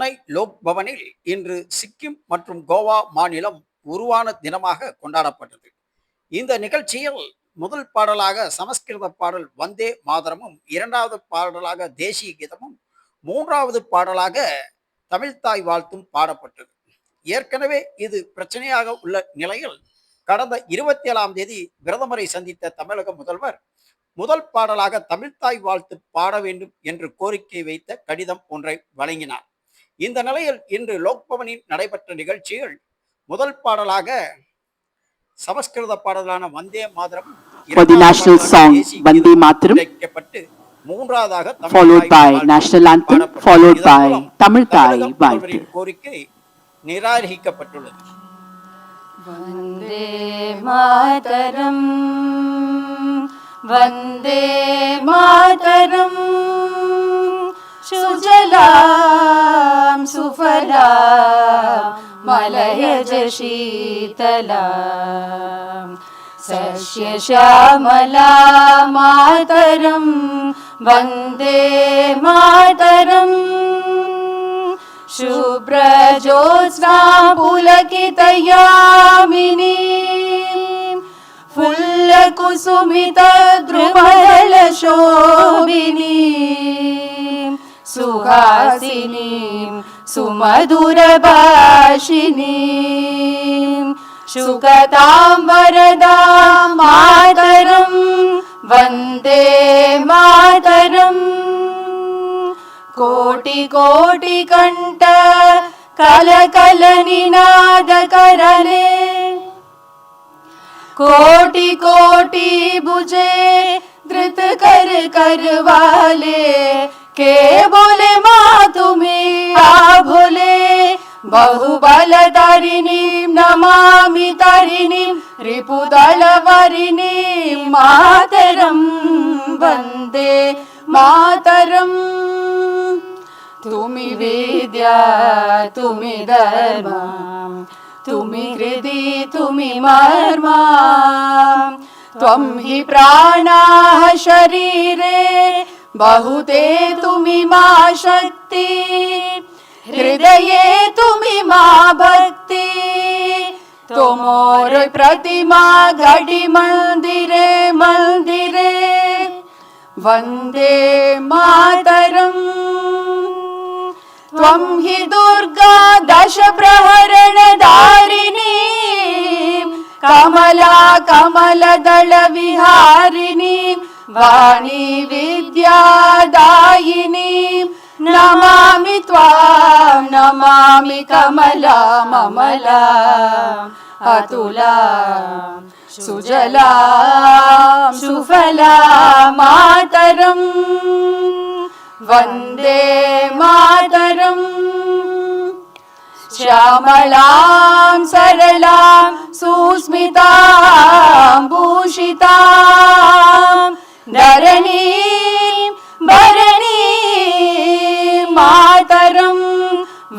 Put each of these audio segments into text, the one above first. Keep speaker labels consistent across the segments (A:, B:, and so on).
A: சென்னை லோக் பவனில் இன்று சிக்கிம் மற்றும் கோவா மாநிலம் உருவான தினமாக கொண்டாடப்பட்டது. இந்த நிகழ்ச்சியில் முதல் பாடலாக சமஸ்கிருத பாடல் வந்தே மாதரமும், இரண்டாவது பாடலாக தேசிய கீதமும், மூன்றாவது பாடலாக தமிழ்த்தாய் வாழ்த்தும் பாடப்பட்டது. ஏற்கனவே இது பிரச்சனையாக உள்ள நிலையில் கடந்த 27ஆம் தேதி பிரதமரை சந்தித்த தமிழக முதல்வர் முதல் பாடலாக தமிழ்த்தாய் வாழ்த்து பாட வேண்டும் என்று கோரிக்கை வைத்த கடிதம் ஒன்றை வழங்கினார். இந்த நிலையில் இன்று லோக்பவனில் நடைபெற்ற நிகழ்ச்சியில் முதல் பாடலாக சமஸ்கிருத பாடலான வந்தே மாதரம் இணைக்கப்பட்டு மூன்றாவதாக கோரிக்கை நிராகரிக்கப்பட்டுள்ளது.
B: வந்தே மாதரம் வந்தே மாதரம் சுஜலாம் சுஃபலாம் மலயஜ ஷீதலாம் சஸ்யஷ்யாமலா மாதரம் வந்தே மாதரம் शुभ्रज्योत्स्ना पुलकितयामिनी फुल्लकुसुमितद्रुमदलशोभिनी सुहासिनी सुमधुरभाषिनी शुकतां वरदां मातरं वन्दे मातरम् कोटि कोटि कंठ कल कल निनाद करले कोटि कोटि भुजे धृत कर करवाले के बोले माँ तुम्हें आ भोले बहुबल तारिणी नमामि तारिणी रिपुदल वरिणी मातरम वंदे मातरम तुमि विद्या तुमि धर्म तुमि हृदि तुमि मर्मा त्वं हि प्राणाः शरीरे बहुते तुमि मा शक्ति हृदये तुमि मा भक्ति तुमोर प्रतिमा घड़ी मंदिरे मंदिरे वन्दे मातरम् त्वं हि दुर्गा दश प्रहरण धारिणी कमला कमलदल विहारिणी वाणी विद्यादायिनी नमामि त्वां नमामि कमला ममला अतुला सुजला सुफला मातरं वन्दे मातरं श्यामलां सरलां सुस्मितां भूषितां धरणीं भरणीं मातरं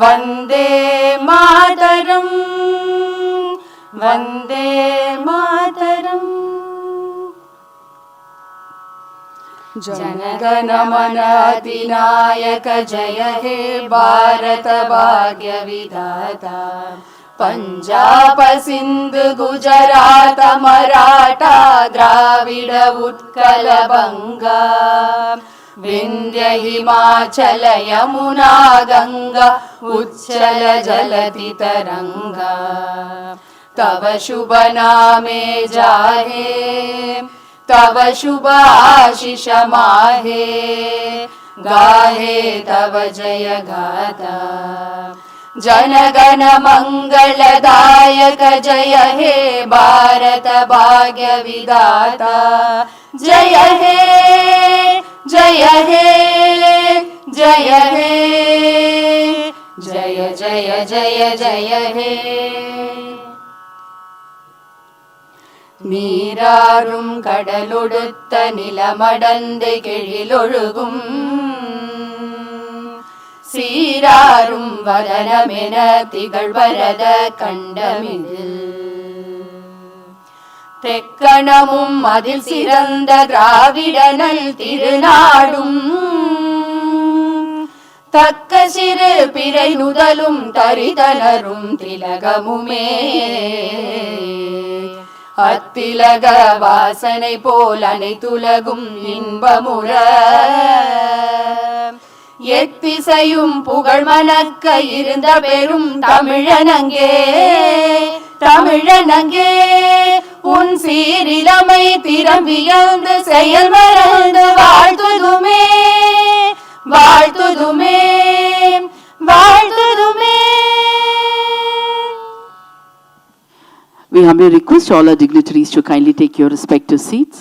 B: वन्दे मातरं वन्दे मातरम् जनगण मन अधिनायक जय हे भारत भाग्य विधाता पंजाब सिंध गुजरात मराठा द्राविड उत्कल बंगा विंध्य हिमाचल यमुना गंगा उच्चल जलति तरंगा तव शुभ नामे जाहे तव शुभ आशीष माहे गाहे तव जय गाथा जनगण मंगलदायक जय हे भारत भाग्य विधाता जय हे जय हे जय हे जय जय जय जय हे நீராறும் கடலொடுத்த நிலமடந்து கெழிலொழுகும் சீராறும் வதனமென திகழ்வரத கண்டமிதில் தெக்கணமும் அதில் சிறந்த திராவிடனல் திருநாடும் தக்க சிறு பிறை நுதலும் தரிதனரும் திலகமுமே அத்திலக வாசனை போல் அனைத்துலகும் இன்பமுற எத்திசையும் புகழ் மணக்க இருந்த பெரும் தமிழனங்கே தமிழனங்கே உன் சீரிலமை திறம்பியந்து செயல் மறந்து வாழ்த்துதுமே வாழ்த்துதுமே வாழ்த்துதுமே.
C: We humbly request all our dignitaries to kindly take your respective seats.